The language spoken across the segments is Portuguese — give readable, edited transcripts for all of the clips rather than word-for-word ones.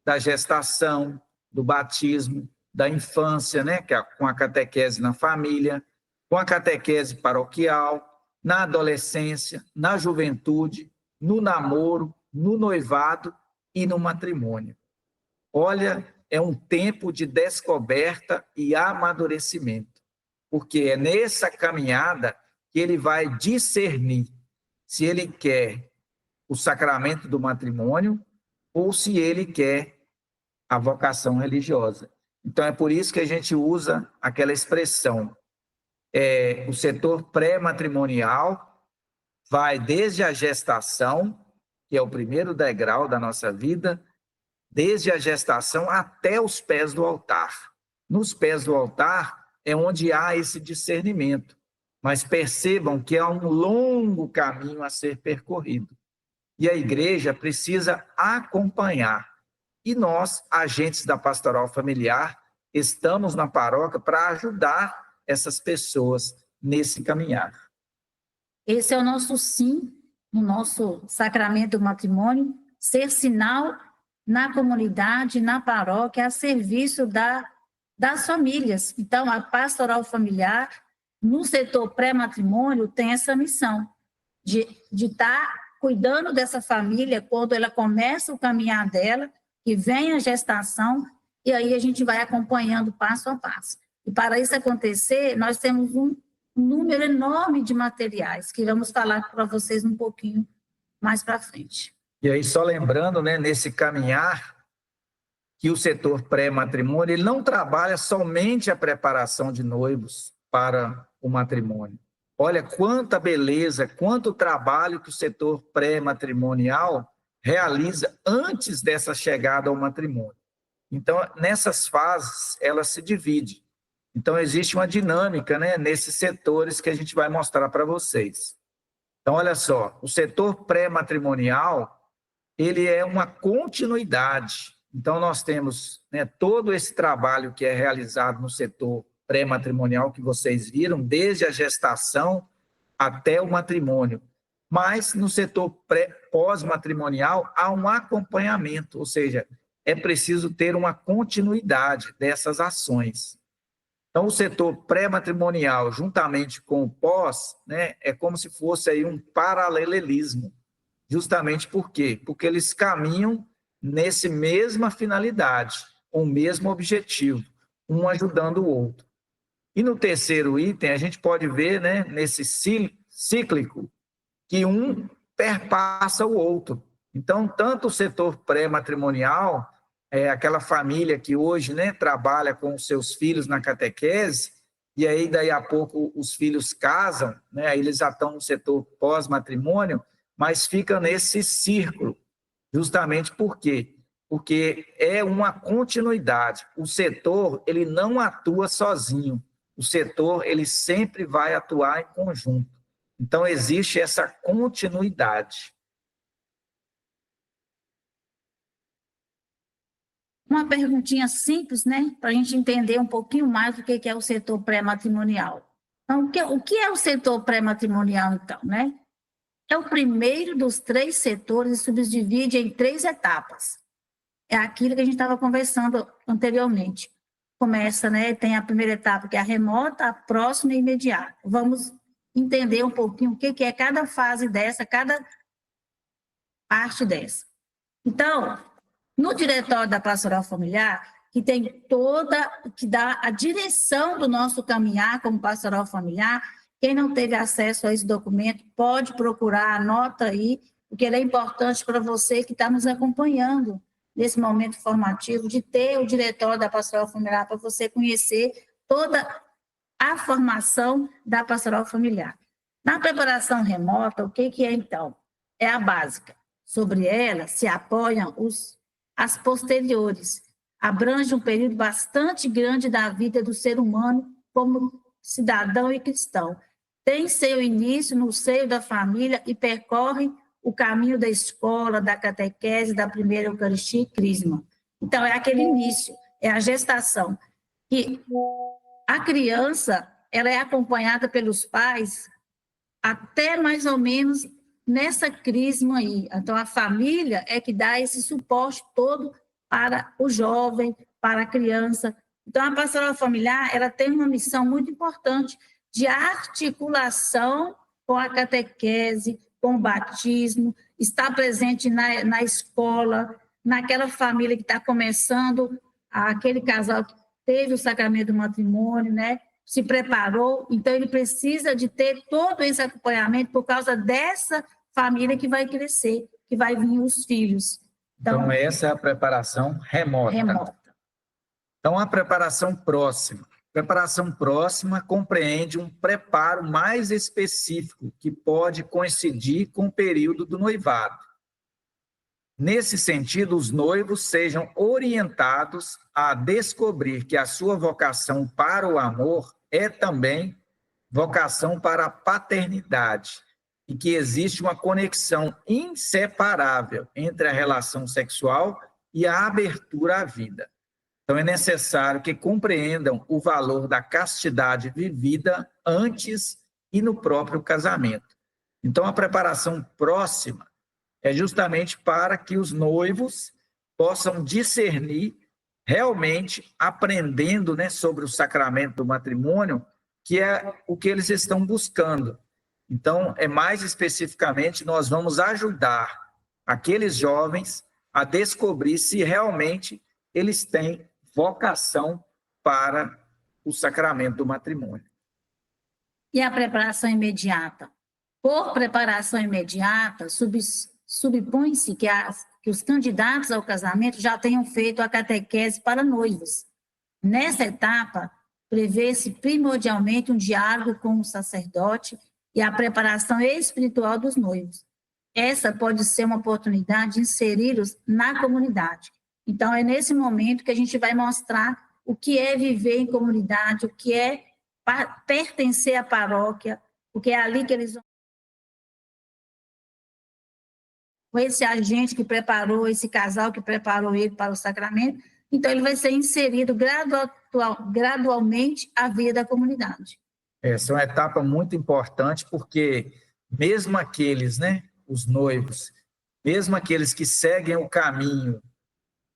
da gestação, do batismo, da infância, né, com a catequese na família, com a catequese paroquial, na adolescência, na juventude, no namoro, no noivado e no matrimônio. Olha, é um tempo de descoberta e amadurecimento, porque é nessa caminhada que ele vai discernir se ele quer o sacramento do matrimônio ou se ele quer a vocação religiosa. Então, é por isso que a gente usa aquela expressão, o setor pré-matrimonial vai desde a gestação, que é o primeiro degrau da nossa vida, desde a gestação até os pés do altar. Nos pés do altar é onde há esse discernimento, mas percebam que há um longo caminho a ser percorrido. E a igreja precisa acompanhar. E nós, agentes da pastoral familiar, estamos na paróquia para ajudar essas pessoas nesse caminhar. Esse é o nosso sim, no nosso sacramento do matrimônio, ser sinal na comunidade, na paróquia, a serviço das famílias. Então, a pastoral familiar, no setor pré-matrimônio, tem essa missão de estar cuidando dessa família quando ela começa o caminhar dela, que vem a gestação, e aí a gente vai acompanhando passo a passo. E para isso acontecer, nós temos um número enorme de materiais, que vamos falar para vocês um pouquinho mais para frente. E aí, só lembrando, né, nesse caminhar, que o setor pré-matrimônio, ele não trabalha somente a preparação de noivos para o matrimônio. Olha quanta beleza, quanto trabalho que o setor pré-matrimonial realiza antes dessa chegada ao matrimônio. Então, nessas fases, ela se divide. Então, existe uma dinâmica, né, nesses setores que a gente vai mostrar para vocês. Então, olha só, o setor pré-matrimonial, ele é uma continuidade. Então, nós temos, né, todo esse trabalho que é realizado no setor pré-matrimonial, que vocês viram, desde a gestação até o matrimônio. Mas, no setor pós-matrimonial, há um acompanhamento, ou seja, é preciso ter uma continuidade dessas ações. Então, o setor pré-matrimonial, juntamente com o pós, né, é como se fosse aí um paralelismo. Justamente por quê? Porque eles caminham nessa mesma finalidade, com o mesmo objetivo, um ajudando o outro. E no terceiro item, a gente pode ver, né, nesse cíclico, que um perpassa o outro. Então, tanto o setor pré-matrimonial, aquela família que hoje, né, trabalha com os seus filhos na catequese, e aí daí a pouco os filhos casam, né, aí eles já estão no setor pós-matrimônio, mas fica nesse círculo, justamente por quê? Porque é uma continuidade. O setor, ele não atua sozinho. O setor, ele sempre vai atuar em conjunto. Então, existe essa continuidade. Uma perguntinha simples, né? Para a gente entender um pouquinho mais do que é o setor pré-matrimonial. Então, o que é o setor pré-matrimonial, então, né? É o primeiro dos 3 setores e subdivide em 3 etapas. É aquilo que a gente estava conversando anteriormente. Começa, né? Tem a primeira etapa, que é a remota, a próxima e a imediata. Vamos entender um pouquinho o que é cada fase dessa, cada parte dessa. Então, no diretório da pastoral familiar, que tem que dá a direção do nosso caminhar como pastoral familiar, quem não teve acesso a esse documento pode procurar, anota aí, porque ele é importante para você que está nos acompanhando nesse momento formativo, de ter o diretório da pastoral familiar para você conhecer toda a formação da pastoral familiar. Na preparação remota, o que é então? É a básica. Sobre ela se apoiam as posteriores. Abrange um período bastante grande da vida do ser humano como cidadão e cristão. Tem seu início no seio da família e percorre o caminho da escola, da catequese, da primeira Eucaristia e Crisma. Então, é aquele início, é a gestação. E a criança, ela é acompanhada pelos pais até mais ou menos nessa crisma aí. Então, a família é que dá esse suporte todo para o jovem, para a criança. Então, a pastoral familiar, ela tem uma missão muito importante de articulação com a catequese, com o batismo, estar presente na escola, naquela família que está começando, aquele casal que teve o sacramento do matrimônio, né? Se preparou, então ele precisa de ter todo esse acompanhamento por causa dessa família que vai crescer, que vai vir os filhos. Então essa é a preparação remota. Então, a preparação próxima. Preparação próxima compreende um preparo mais específico que pode coincidir com o período do noivado. Nesse sentido, os noivos sejam orientados a descobrir que a sua vocação para o amor é também vocação para a paternidade e que existe uma conexão inseparável entre a relação sexual e a abertura à vida. Então, é necessário que compreendam o valor da castidade vivida antes e no próprio casamento. Então, a preparação próxima é justamente para que os noivos possam discernir, realmente aprendendo, né, sobre o sacramento do matrimônio, que é o que eles estão buscando. Então, mais especificamente, nós vamos ajudar aqueles jovens a descobrir se realmente eles têm vocação para o sacramento do matrimônio. E a preparação imediata? Por preparação imediata, supõe-se que os candidatos ao casamento já tenham feito a catequese para noivos. Nessa etapa, prevê-se primordialmente um diálogo com o sacerdote e a preparação espiritual dos noivos. Essa pode ser uma oportunidade de inseri-los na comunidade. Então, é nesse momento que a gente vai mostrar o que é viver em comunidade, o que é pertencer à paróquia, porque é ali que eles vão... Com esse agente que preparou, esse casal que preparou ele para o sacramento, então ele vai ser inserido gradualmente à vida da comunidade. Essa é uma etapa muito importante, porque mesmo aqueles, né, os noivos, mesmo aqueles que seguem o caminho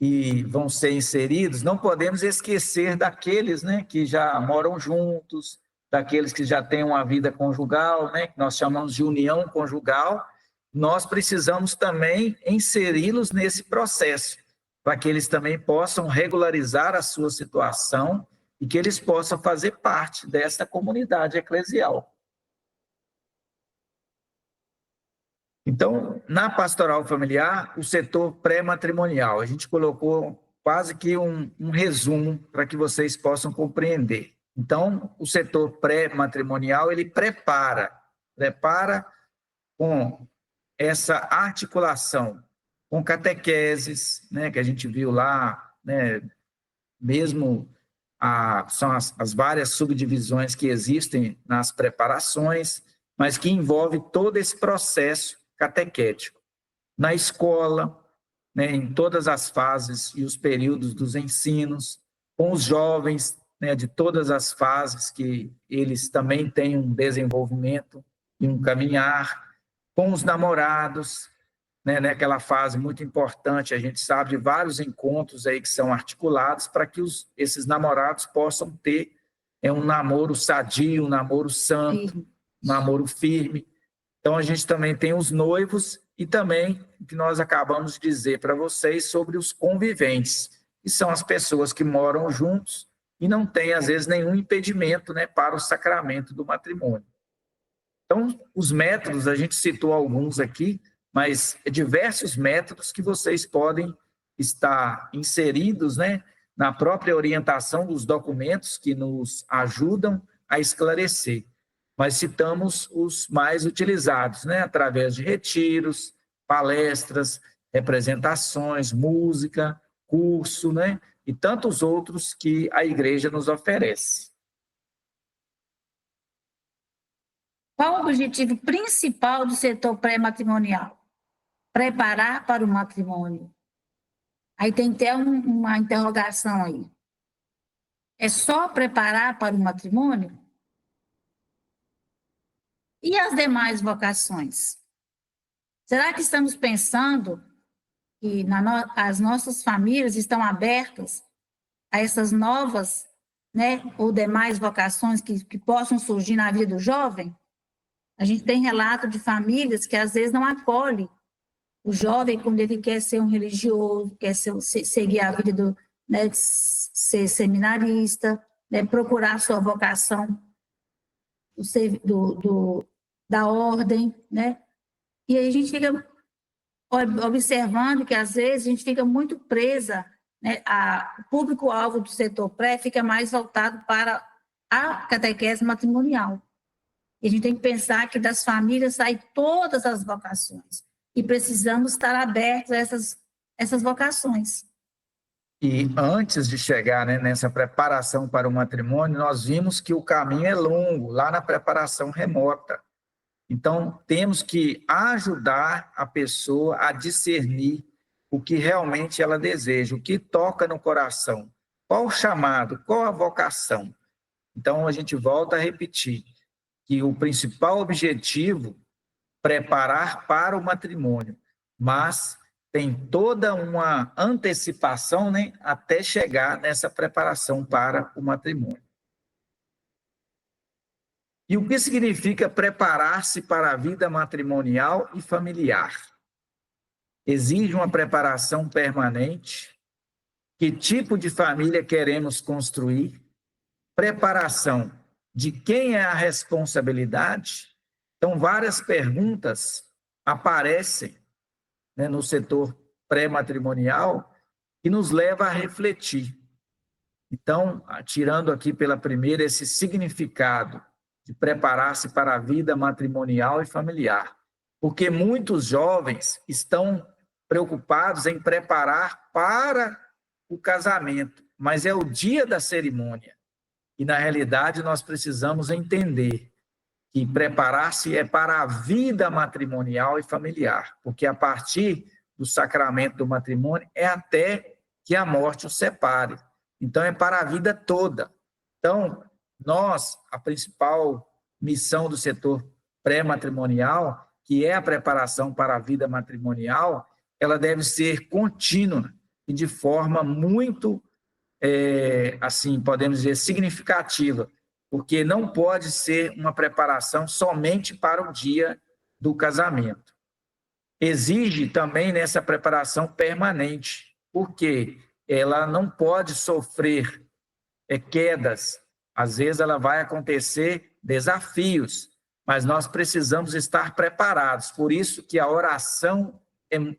e vão ser inseridos, não podemos esquecer daqueles, né, que já moram juntos, daqueles que já têm uma vida conjugal, né, que nós chamamos de união conjugal. Nós precisamos também inseri-los nesse processo, para que eles também possam regularizar a sua situação e que eles possam fazer parte dessa comunidade eclesial. Então, na pastoral familiar, o setor pré-matrimonial, a gente colocou quase que um resumo para que vocês possam compreender. Então, o setor pré-matrimonial, ele prepara com essa articulação com catequeses, né, que a gente viu lá, né, mesmo são as várias subdivisões que existem nas preparações, mas que envolve todo esse processo catequético. Na escola, né, em todas as fases e os períodos dos ensinos, com os jovens, né, de todas as fases, que eles também têm um desenvolvimento e um caminhar, com os namorados, né, naquela fase muito importante, a gente sabe de vários encontros aí que são articulados para que esses namorados possam ter um namoro sadio, um namoro santo, um namoro firme. Então, a gente também tem os noivos e também o que nós acabamos de dizer para vocês sobre os conviventes, que são as pessoas que moram juntos e não têm, às vezes, nenhum impedimento, né, para o sacramento do matrimônio. Então, os métodos, a gente citou alguns aqui, mas diversos métodos que vocês podem estar inseridos, né, na própria orientação dos documentos que nos ajudam a esclarecer. Mas citamos os mais utilizados, né, através de retiros, palestras, representações, música, curso, né, e tantos outros que a igreja nos oferece. Qual o objetivo principal do setor pré-matrimonial? Preparar para o matrimônio. Aí tem até uma interrogação aí. É só preparar para o matrimônio? E as demais vocações? Será que estamos pensando que as nossas famílias estão abertas a essas novas, né, ou demais vocações que possam surgir na vida do jovem. A gente tem relato de famílias que às vezes não acolhem o jovem quando ele quer ser um religioso, quer seguir a vida do, né, ser seminarista, né, procurar sua vocação da ordem, né? E aí a gente fica observando que às vezes a gente fica muito presa, né? O público-alvo do setor pré fica mais voltado para a catequese matrimonial. E a gente tem que pensar que das famílias saem todas as vocações e precisamos estar abertos a essas vocações. E antes de chegar, né, nessa preparação para o matrimônio, nós vimos que o caminho é longo, lá na preparação remota. Então, temos que ajudar a pessoa a discernir o que realmente ela deseja, o que toca no coração, qual o chamado, qual a vocação. Então, a gente volta a repetir que o principal objetivo é preparar para o matrimônio, mas tem toda uma antecipação, né, até chegar nessa preparação para o matrimônio. E o que significa preparar-se para a vida matrimonial e familiar? Exige uma preparação permanente. Que tipo de família queremos construir? Preparação de quem é a responsabilidade? Então, várias perguntas aparecem, né, no setor pré-matrimonial que nos leva a refletir. Então, tirando aqui pela primeira esse significado de preparar-se para a vida matrimonial e familiar, porque muitos jovens estão preocupados em preparar para o casamento, mas é o dia da cerimônia. E, na realidade, nós precisamos entender que preparar-se é para a vida matrimonial e familiar, porque a partir do sacramento do matrimônio é até que a morte os separe. Então, é para a vida toda. Então, a principal missão do setor pré-matrimonial, que é a preparação para a vida matrimonial, ela deve ser contínua e de forma muito, assim, podemos dizer, significativa, porque não pode ser uma preparação somente para o dia do casamento. Exige também nessa preparação permanente, porque ela não pode sofrer quedas. Às vezes ela vai acontecer desafios, mas nós precisamos estar preparados. Por isso que a oração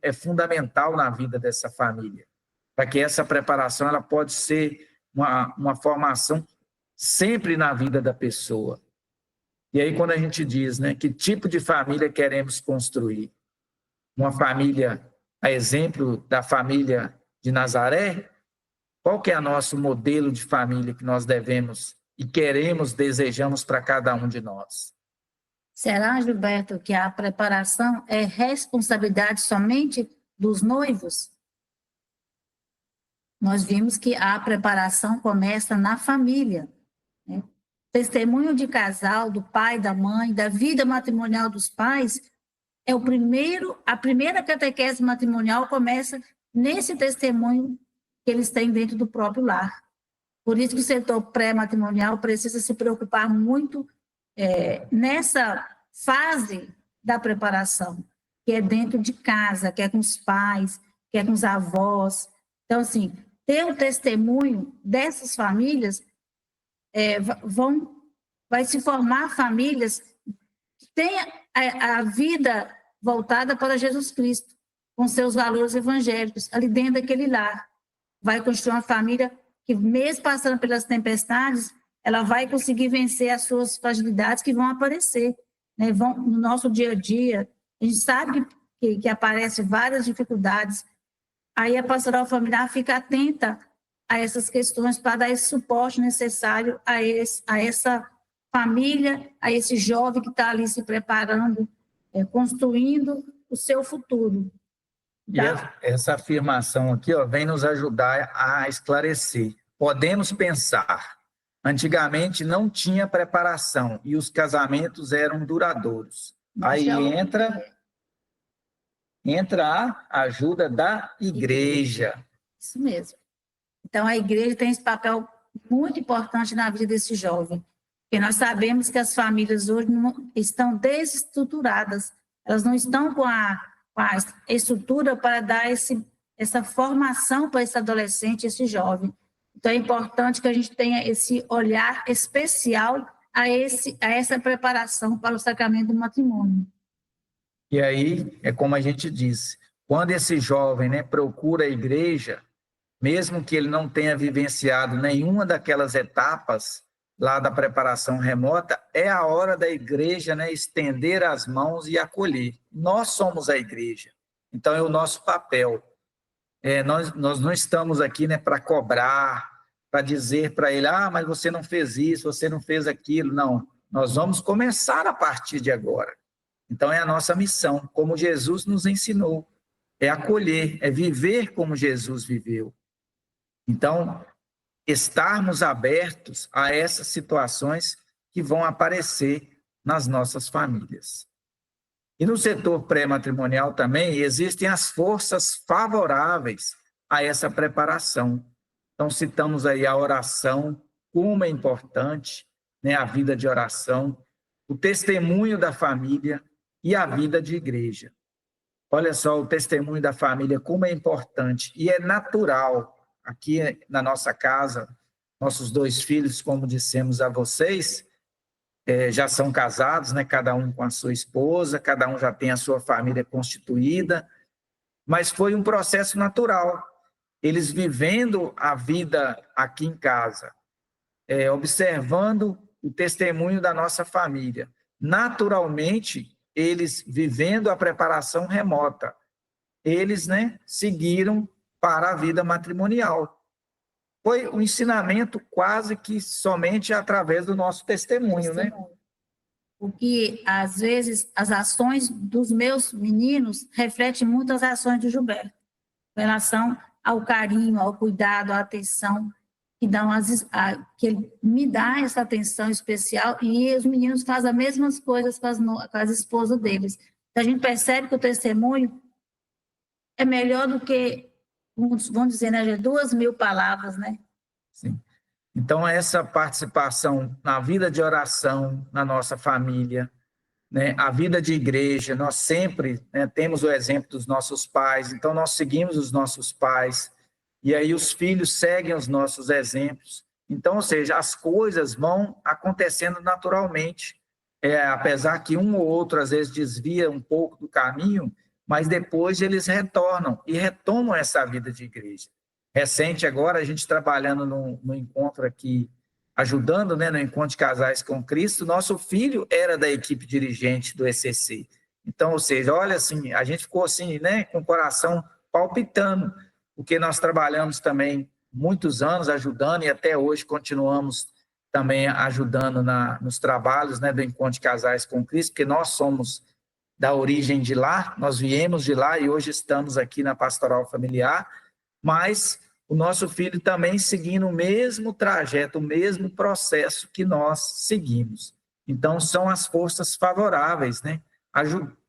é fundamental na vida dessa família, para que essa preparação ela pode ser uma formação sempre na vida da pessoa. E aí quando a gente diz, né, que tipo de família queremos construir? Uma família, a exemplo da família de Nazaré, qual que é o nosso modelo de família que nós devemos e queremos, desejamos para cada um de nós? Será, Gilberto, que a preparação é responsabilidade somente dos noivos? Nós vimos que a preparação começa na família, né? Testemunho de casal, do pai, da mãe, da vida matrimonial dos pais, a primeira catequese matrimonial começa nesse testemunho que eles têm dentro do próprio lar. Por isso que o setor pré-matrimonial precisa se preocupar muito nessa fase da preparação, que é dentro de casa, que é com os pais, que é com os avós. Então, assim, ter o testemunho dessas famílias vai se formar famílias que tenham a vida voltada para Jesus Cristo, com seus valores evangélicos, ali dentro daquele lar. Vai construir uma família que, mesmo passando pelas tempestades, ela vai conseguir vencer as suas fragilidades que vão aparecer, né? No nosso dia a dia, a gente sabe que aparecem várias dificuldades. Aí a pastoral familiar fica atenta a essas questões para dar esse suporte necessário a essa família, a esse jovem que está ali se preparando, construindo o seu futuro. E essa afirmação aqui, vem nos ajudar a esclarecer. Podemos pensar, antigamente não tinha preparação e os casamentos eram duradouros. Aí entra entra a ajuda da igreja. Isso mesmo. Então, a igreja tem esse papel muito importante na vida desse jovem, porque nós sabemos que as famílias hoje não estão desestruturadas, elas não estão com a estrutura para dar essa formação para esse adolescente, esse jovem. Então, é importante que a gente tenha esse olhar especial a essa preparação para o sacramento do matrimônio. E aí, é como a gente disse, quando esse jovem, né, procura a igreja, mesmo que ele não tenha vivenciado nenhuma daquelas etapas lá da preparação remota, é a hora da igreja, né, estender as mãos e acolher. Nós somos a igreja, então é o nosso papel. Nós não estamos aqui, né, para cobrar, para dizer para ele, mas você não fez isso, você não fez aquilo. Não, nós vamos começar a partir de agora. Então é a nossa missão, como Jesus nos ensinou, é acolher, é viver como Jesus viveu. Então, estarmos abertos a essas situações que vão aparecer nas nossas famílias. E no setor pré-matrimonial também existem as forças favoráveis a essa preparação. Então, citamos aí a oração, como é importante, né, a vida de oração, o testemunho da família e a vida de igreja. Olha só, o testemunho da família, como é importante e é natural. Aqui na nossa casa, nossos 2 filhos, como dissemos a vocês, já são casados, né? Cada um com a sua esposa, cada um já tem a sua família constituída, mas foi um processo natural. Eles vivendo a vida aqui em casa, observando o testemunho da nossa família. Naturalmente, eles vivendo a preparação remota, eles, né, seguiram para a vida matrimonial. Foi um ensinamento quase que somente através do nosso testemunho, né? Porque, às vezes, as ações dos meus meninos refletem muito as ações do Gilberto, em relação ao carinho, ao cuidado, à atenção, que ele me dá essa atenção especial, e os meninos fazem as mesmas coisas com as esposas deles. Então, a gente percebe que o testemunho é melhor do que, vamos dizer, né, 2.000 palavras, né? Sim. Então, essa participação na vida de oração, na nossa família, né, a vida de igreja, nós sempre, né, temos o exemplo dos nossos pais, então nós seguimos os nossos pais, e aí os filhos seguem os nossos exemplos. Então, ou seja, as coisas vão acontecendo naturalmente, apesar que um ou outro às vezes desvia um pouco do caminho, mas depois eles retornam e retomam essa vida de igreja. Recente agora, a gente trabalhando no encontro aqui, ajudando, né, no Encontro de Casais com Cristo, nosso filho era da equipe dirigente do ECC. Então, ou seja, olha assim, a gente ficou assim, né, com o coração palpitando, porque nós trabalhamos também muitos anos ajudando e até hoje continuamos também ajudando nos trabalhos, né, do Encontro de Casais com Cristo, porque nós somos da origem de lá, nós viemos de lá e hoje estamos aqui na Pastoral Familiar, mas o nosso filho também seguindo o mesmo trajeto, o mesmo processo que nós seguimos. Então, são as forças favoráveis, né,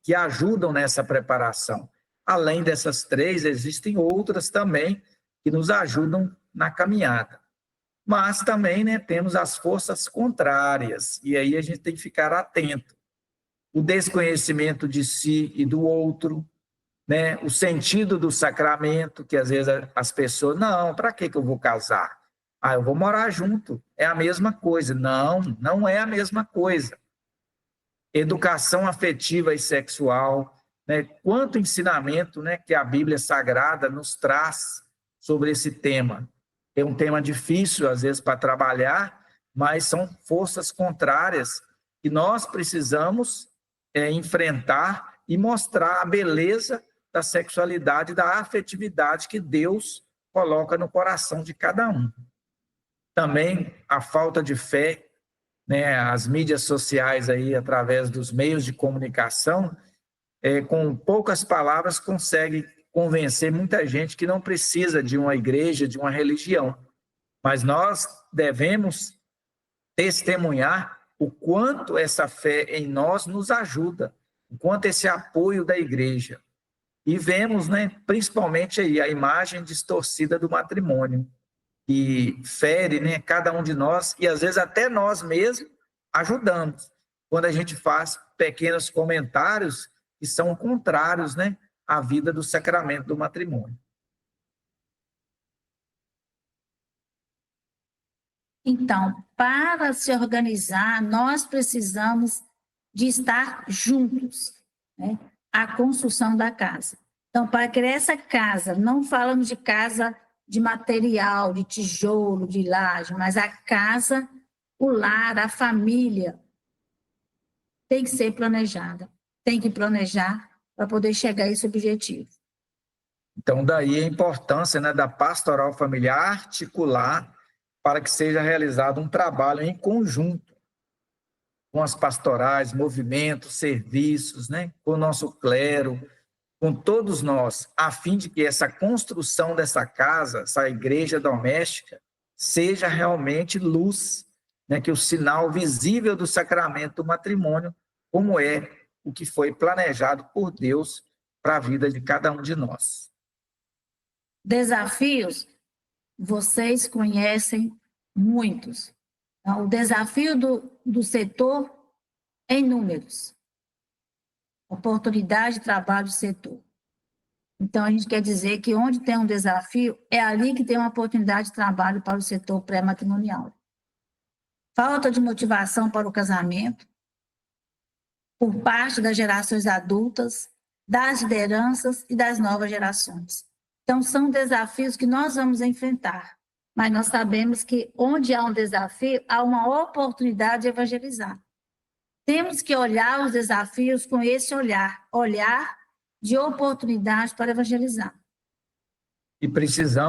que ajudam nessa preparação. Além dessas 3, existem outras também que nos ajudam na caminhada. Mas também, né, temos as forças contrárias, e aí a gente tem que ficar atento. O desconhecimento de si e do outro, né? O sentido do sacramento, que às vezes as pessoas, não, para que eu vou casar? Eu vou morar junto, é a mesma coisa. Não, não é a mesma coisa. Educação afetiva e sexual, né? Quanto ensinamento, né, que a Bíblia Sagrada nos traz sobre esse tema. É um tema difícil, às vezes, para trabalhar, mas são forças contrárias que nós precisamos enfrentar e mostrar a beleza da sexualidade, da afetividade que Deus coloca no coração de cada um. Também a falta de fé, né, as mídias sociais aí, através dos meios de comunicação, com poucas palavras consegue convencer muita gente que não precisa de uma igreja, de uma religião. Mas nós devemos testemunhar o quanto essa fé em nós nos ajuda, o quanto esse apoio da igreja. E vemos, né, principalmente aí a imagem distorcida do matrimônio, que fere, né, cada um de nós e às vezes até nós mesmos ajudamos, quando a gente faz pequenos comentários que são contrários, né, à vida do sacramento do matrimônio. Então, para se organizar, nós precisamos de estar juntos, né? A construção da casa. Então, para criar essa casa, não falamos de casa de material, de tijolo, de laje, mas a casa, o lar, a família, tem que ser planejada. Tem que planejar para poder chegar a esse objetivo. Então, daí a importância, né, da pastoral familiar articular para que seja realizado um trabalho em conjunto com as pastorais, movimentos, serviços, né, com o nosso clero, com todos nós, a fim de que essa construção dessa casa, essa igreja doméstica, seja realmente luz, né, que o sinal visível do sacramento do matrimônio, como é o que foi planejado por Deus para a vida de cada um de nós. Desafios, vocês conhecem muitos. O desafio do setor é inúmeros. Oportunidade de trabalho do setor. Então, a gente quer dizer que onde tem um desafio, é ali que tem uma oportunidade de trabalho para o setor pré-matrimonial. Falta de motivação para o casamento, por parte das gerações adultas, das lideranças e das novas gerações. Então, são desafios que nós vamos enfrentar, mas nós sabemos que onde há um desafio, há uma oportunidade de evangelizar. Temos que olhar os desafios com esse olhar de oportunidade para evangelizar. E precisamos